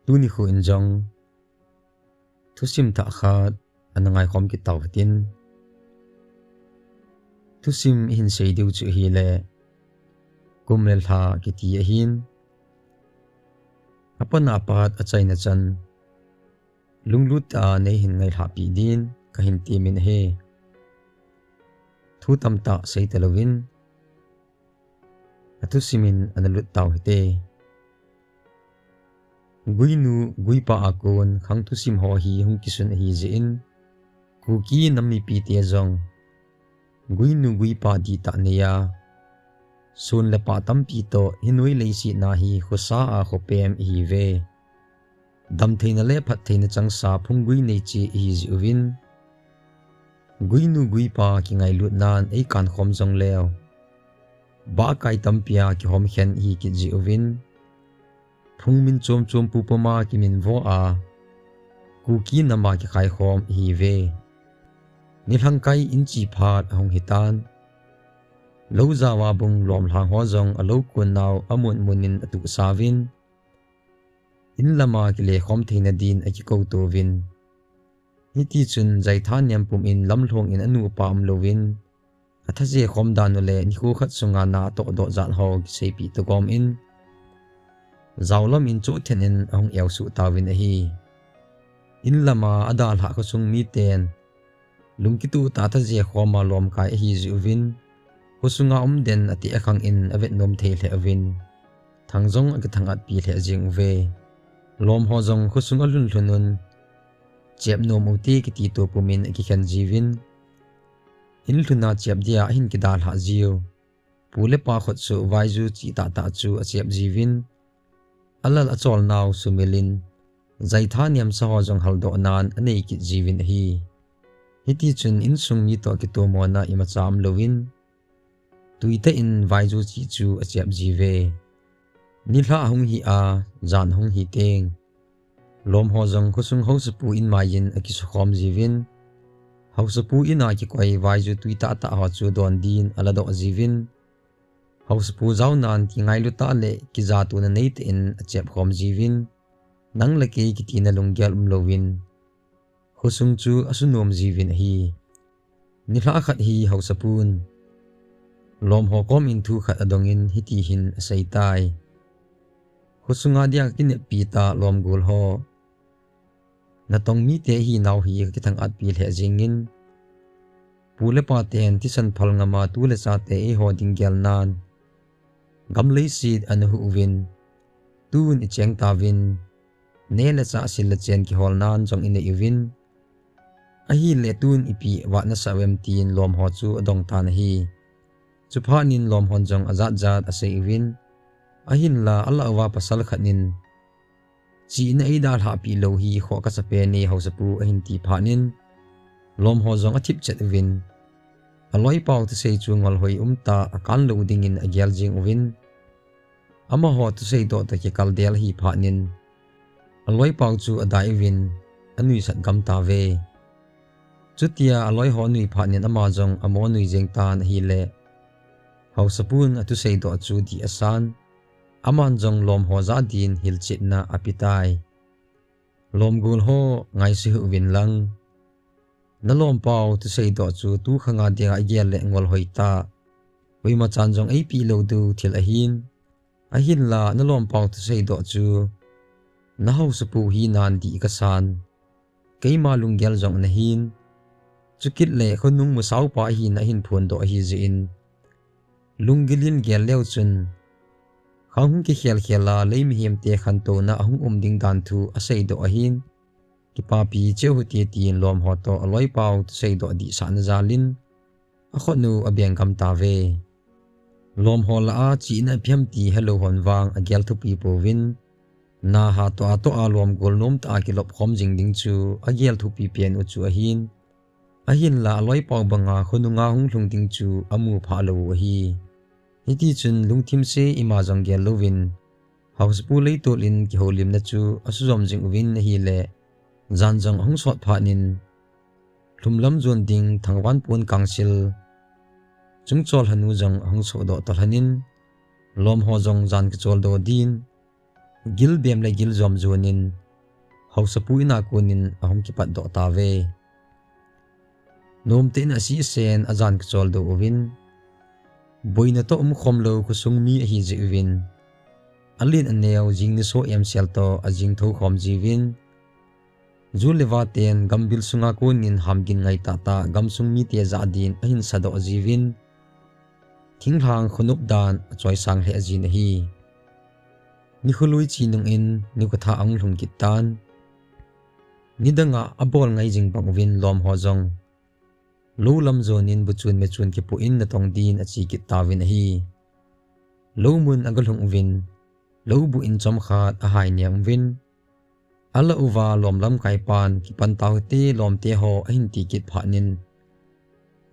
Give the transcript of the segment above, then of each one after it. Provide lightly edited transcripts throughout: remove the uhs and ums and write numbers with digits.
tuni khu injong thusim ta khat anangai khom ki taw tin thusim hin sei diu chu hi le KUM LHA ki ti a hin apana pat achai na chan lunglut a nei hin ngai hla pi din ka hin ti min he thu tam ta sei telawin athusimin analut taw hete guinu guipa akon khang thusim ho hi hung kisun hi zin kuki nammi pi te zong guinu guipa di ta neya sun le pa tampi to hinui leisi na hi khosa a khopem hi ve dam theina le phat theina changsa phungui nei chi hi ziwin guinu guipa ki ngai lut nan ei kan khom jong leo ba kai tampia ki hom khen hi ki ziwin phungmin chom chom pupama ki min vo a kuki nama ki khai khom hi ve ni hangkai inchi phat hong hitan lo zawa bung lom hlang ho jong alo kun naw amun munin atu savin in lama ki le khom theina din aki ko to vin hiti chun jai than yam pum in lam thlong in anu pam lovin athaje khom dan le ni khu khat sunga na to do zan ho ki sepi to gom in zawlam in chu then in hong yaw su tawin a hi in lama adal ha ko sung mi ten lungkitu ta thaje khoma lom kai hi zuwin husunga den ati akhang in avet nom the hle avin thangjong ag thangat pi hle jing ve lom ho jong husunga lun hlunun chep nom uti ki ti to pumin ki khan jiwin in hluna chep dia hin ki dal ha jiu pule pa khot su waizu chi ta ta chu a chep jiwin alal achol naw sumilin zaithaniam sa ho jong haldo nan anei ki jiwin hi hiti chun in sung mi to ki to mona ima cham lovin tuita in vaizu chi chu achep jive nilha hung hi a jan hung hi teng lom ho jong khusung hausapu in mayin akisu khom jivin hausapu ina ki koi vaizu tuita ta ha chu don din alado jivin hausapu zaunan ki ngailu ta le ki zatu na nei te in achep khom jivin nang lake ki tina lungyal lovin khusung chu asunom jivin hi nilha khat hi hausapun lom ho kom in thu khat adongin hiti hin seitai husunga dia kin pita lom gul ho na tong mi te hi naw hi ki thang at pi le jingin pule pa ten ti san phal ngama tu le cha te e ho ding gel nan gam le sid an hu win tun i cheng ta win ne le cha sil le chen ki hol nan jong in e win a hi le tun i pi wa na sawem tin lom ho chu adong tan hi chuphanin lom hon jong azat zat ase win ahin la alawa pasal khanin chi na ida ha pi lo hi kho ka sape ni hausapu ahin ti phanin lom ho jong athip chet win aloi pau tu sei chu ngol hoi umta akan lo ding in agyal jing win ama ho tu sei do ta ki kal del hi phanin aloi pau chu adai win anui sat gam ta ve chutia aloi ho nui phanin ama jong amo nui jeng tan hi le hausapun atu sei do chu di asan aman jong lom ho za din hil chit na apitai lom gul ho ngai si hu win lang na lom pau tu sei do chu tu khanga dia gel le ngol hoita oima chan jong ap lo du thil ahin la na lom pau tu sei do chu na hausapu hi nan di ka san keima lunggel jong na hin chukit le khonung mu sau pa hi na hin phun do hi zin lungilin gel leo chun khang ki khel khela leim him te khan to na hung ding dan thu asei do ahin ki pa pi che hu ti tin lom ho to aloi pau tu sei do di san zalin a khonu abiang kam ta ve lom ho la a chi na phiam ti hello hon wang a gel thu pi po win na ha to a lom gol nom ta ki lop khom jing ding chu a gel thu pi pian u chu ahin la aloi pau banga khonunga hung hlung ding chu amu pha lo hi hiti chun lungthim se ima jong gel lovin house pu lei to lin ki holim na chu asuzom jing win hi le jan jong hong sot phanin thumlam zon ding thangwan pun council chungchol hanu jong hong so do tolhanin lom ho jong jan ki chol do din gil bem le gil zom zonin hausapu ina kunin ahom ki pat do ta ve nom tin asi sen azan kchol do ovin boina to khom lo kusung mi hi jivin alin aneu jing ni so em sel to ajing tho khom jivin zulewa ten gambil sunga kunin hamgin ngai ta ta gamsung mi te za din ahin sado jivin thingthang khunup dan choi sang he ajin hi ni khului chi nung in ni ko tha ang hlung kitan ni danga abol ngai jing bangwin lom ho jong lo lam zonin buchun me chun ki pu in na tong din achi ki tawin hi lo mun agal hung win lo bu in chom khat a hai niam win ala uwa lom lam kai pan ki pan taw te lom te ho a hin ti kit phanin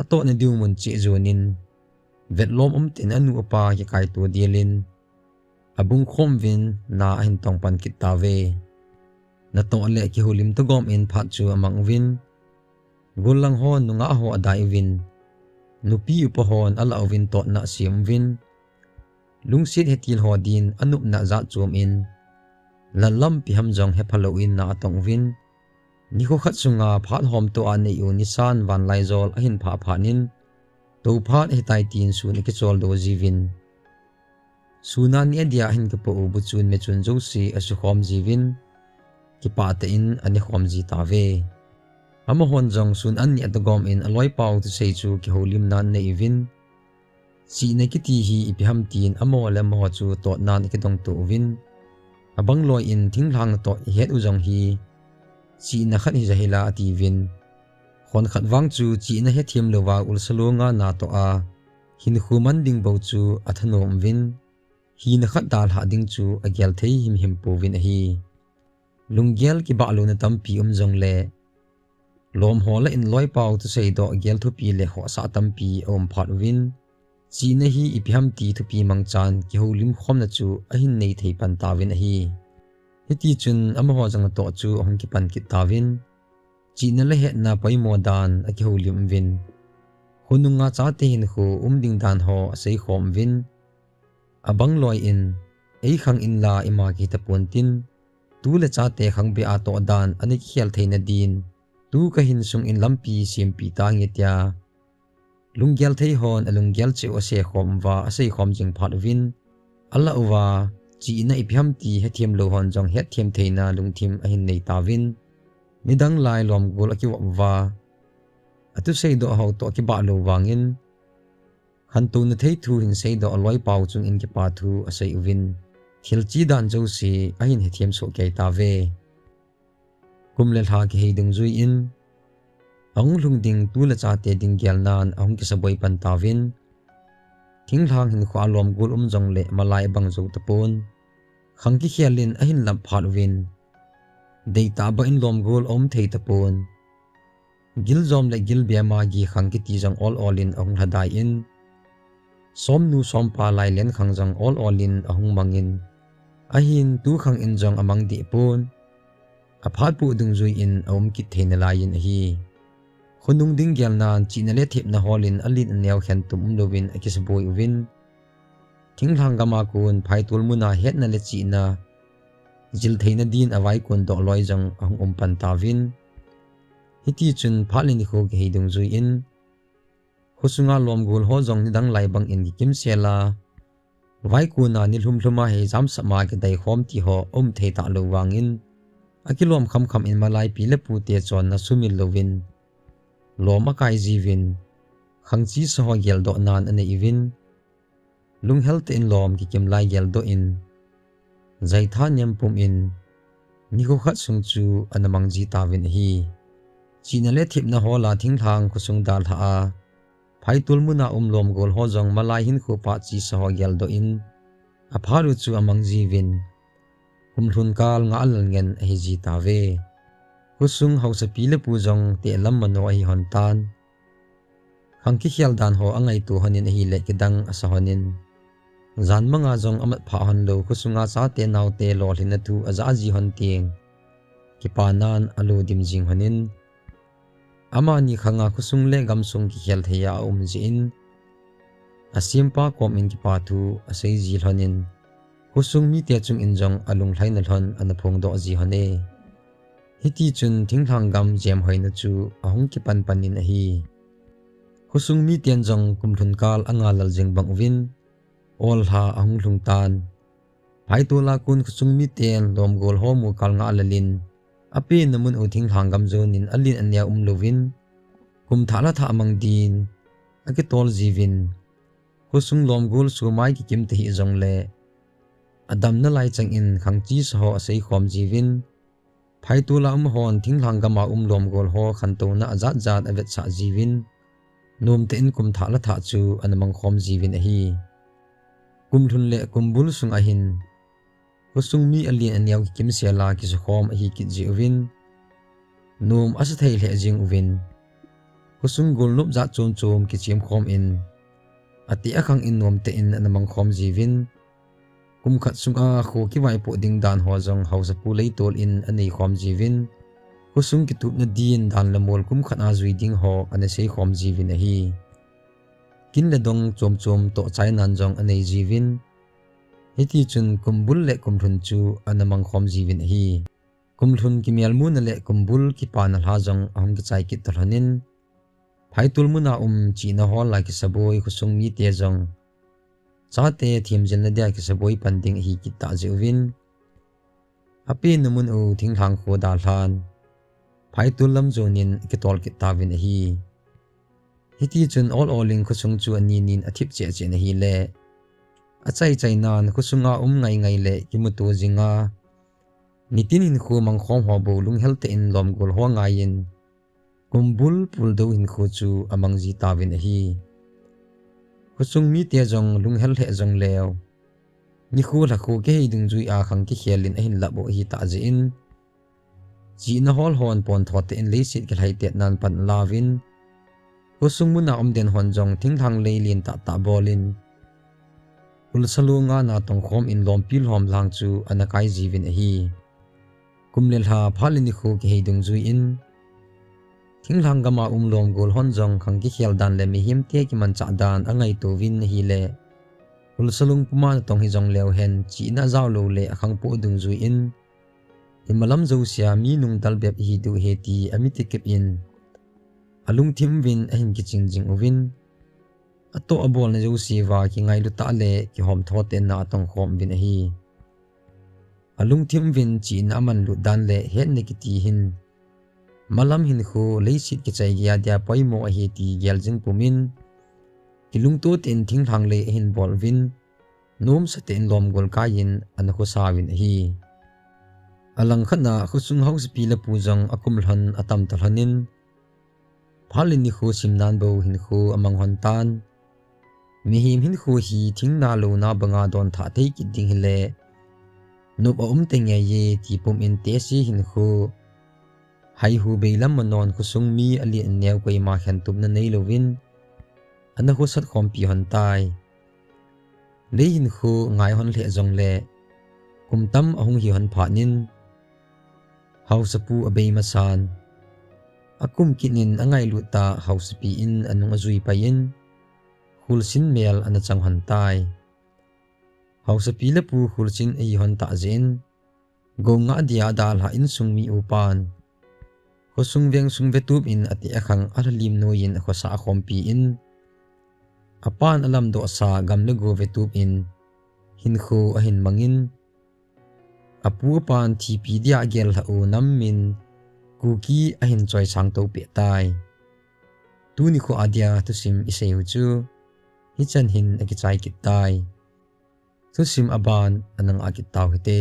ato na diu mun chi zonin vet lom tin anu apa ki kai tu dielin abung khom win na a hin tong pan kit tawe na to ale ki holim to gom in phat chu amang win gulang hon nunga ho adai win nupi upahon ala win to na sim win lungsit hetil ho din anup na za chum in lalam pi hamjong he phaloin na atong win ni kho khat sunga phat hom to ane u nisan van laizol a hin pha phanin to phat he tai tin su ni ke chol do jiwin sunan ni dia hin ke po bu chun me chun zo si asu khom jiwin ki pa te in ani khom ji ta ve ama hon jong sun an ni atagom in aloi pau tu sei chu ki holim nan nei win si ne ki ti hi ipiham tin amo le mo chu to nan ki dong tu win abang loi in thinglang to het u jong hi si na khat hi jahila ati win khon khat wang chu chi na he thiam lowa ul salonga na to a hin khuman ding bo chu athanom win hi na khat dal ha ding chu agyal thei him po win hi lungyal ki ba lo na tampi jong le lom hola in loi pau tu sei do agyal thu pi le ho sa tampi phat win chi na hi ipiham ti thu pi mangchan ki holim khom na chu ahin nei thei pan tawin hi hiti chun ama ho jang to chu hong ki pan ki tawin chi na le he na pai mo dan a ki holim win hununga cha te hin khu ding dan ho sei khom win abang loi in ei khang in la ima ki ta pon tin tu le cha te khang be a to dan ani khial theina din tu ka hin sung in lampi simpi ta ngetya lungyal thei hon alungyal che o se khom wa asei khom jing phat win alla uwa chi na iphiam ti he thiam lo hon jong he thiam theina lungthim a hin nei ta win midang lai lom gol aki wa atu sei do ho to ki ba lo wangin han tu na thei thu hin sei do aloi pau chung in ki pa thu asei win thil chi dan jo si a hin he thiam so kai ta ve kumle tha ki heidung zui in ang lung ding tu la cha te ding gyal nan ang ki saboi pan tawin thingthang hin khwa lom gul jong le malai bang zo tapon khang ki khialin a hin lam phat win deita ba in lom gul thei tapon gil zom le gil biama gi khang ki ti jong all in ang hadai in som nu som pa lai len khang jong all in ahung mangin a hin tu khang in jong amang di pon aphat pu dung zui in ki theina lain hi khunung ding gyal nan china le thip na holin alin neu khen tum lovin akisboi win thingthang gama kun phaitul muna het na le china jil theina din awai kun do loi jong ang pan tawin hiti chun phalini kho ge heidung zui in husunga lom gul ho jong ni dang lai bang in gi kim sela vai kuna ni hluma he jam sama ke dai khom ti ho thei ta lo wangin akilom kham in malai pi le pu te chon na sumil lovin loma kai jiwin khangchi so gel do nan ane iwin lung health in lom ki kem lai gel do in zai tha nyam pum in ni ko khat sung chu anamang ji tawin hi china le thip na hola thingthang khusung dal tha a phaitul muna lom gol ho jong malai hin khu pa chi so gel do in apharu chu amang jiwin kumhlun kal nga al ngen hi ji tawe husung hausa pile pu jong te lam mano hi hon tan khangki khial dan ho angai tu honin hi le kidang asa honin zan manga jong amat pha hon lo husunga sa te naw te lo hlina thu aza ji hon ting ki panan alu dim jing honin ama ni khanga husung le gam sung ki khel theya ji in asim pa kom in ki pa thu asei ji honin khusung mi te chung in jong alung hlai na hlon an phong do ji hane hiti chun thingthang gam jem hoina chu ahung ki pan panin a hi khusung mi tian jong kumthun kal anga lal jeng bang win ol ha ahung hlung tan phai to la kun khusung mi ten lom gol homu kal nga lalin ape namun u thingthang gam zonin alin anya lovin kum thala tha amang din ake tol jiwin khusung lom gol su mai ki kim te hi jong le adam na lai chang in khang chi so asei khom jiwin phai tu la hon thingthang gama lom gol ho khan to na azat zat avet sa jiwin nom te in kum thala tha chu anamang khom jiwin a hi kum thun le kum bul sung a hin khusung mi alien anyaw ki kim sela ki so khom a hi ki jiwin nom asa thei le jing uwin khusung gol nop za chom chom ki chem khom in ati akhang in nom te in anamang khom jiwin kum khat sunga kho ki vai po ding dan ho jong hausa pu lei tol in anei khom jiwin khusung ki tup na din dan lamol kum khat a zui ding ho ane sei khom jiwin a hi kin le dong chom chom to chai nan jong anei jiwin heti chun kumbul le kumthun chu anamang khom jiwin a hi kumthun ki mial mun le kumbul ki panal ha jong ahum ki chai ki thanin phaitul muna chi na hol la ki saboi khusung mi te jong chate thim jel na dia ki saboi panding hi ki ta jewin ape namun u thingthang kho da hlan phaitul lam zonin ki tol ki tawin a hi hiti chun all in khusung chu ani nin athip che che na hi le achai chai nan khusunga ngai ngai le ki mutu jinga nitin in khu mang khom ho bo lung helte in lom gol ho ngain kumbul pul do in khu chu amang ji tawin a hi khusung mi te jong lung hel he jong leo ni khu la khu ke hiding zui a khang ki khelin a hin la bo hi ta ji in ji na hol hon pon thote in le sit ke lai te nan pan lawin khusung muna den hon jong thingthang leilin ta ta bolin ul salunga na tong khom in lom pil hom lang chu anakai jiwin a hi kumlel ha phalini khu ke hiding zui in thingthang gama lom gol hon jong khang ki khel dan le mi him te ki man cha dan angai to win hi le ul salung puma tong hi jong leo hen chi na zaw lo le akhang pu dung zui in himalam zo sia mi nung dal bep hi du he ti amiti kep in alung thim win a hin ki ching jing win ato abol na zo si wa ki ngai lu ta le ki hom thot en na tong khom bin a hi alung thim win chi na man lu dan le hen ne ki ti hin malam hin khu leisit ki chai ya dia poimo a hi ti gel jing pumin kilung to ten thingthang le hin bol win nom sa ten lom gol ka yin an khu sawin a hi alang khana khusung haus pi la pu jong akum hlan atam talhanin phalin ni khu simnan bo hin khu amang hon tan mi him hin khu hi thingna lo na banga don tha te ki ding le nop te nge ye ti pum in te si hin khu hai hu beilam manon khusung mi ali new koi ma khan tup na nei lovin ana khu sat khom pi hon tai le hin khu ngai hon le jong le kumtam ahung hi hon phanin hausapu abei masan akum kinin angai luta hausapi in anung azui payin hulsin mel ana chang han tai hausapi la pu hulsin ei hon ta zen gonga dia dal ha in sung mi upan khosung veng sung vetup in ati akhang alalim no yin khosa khompi in apan alam do sa gamle go vetup in hin kho a hin mangin apu pan thi pi dia gel ha o nam min kuki a hin choi sang to pe tai tu ni kho adia thusim iseu chu hi chan hin a ki chai ki tai thusim aban anang a ki taw hete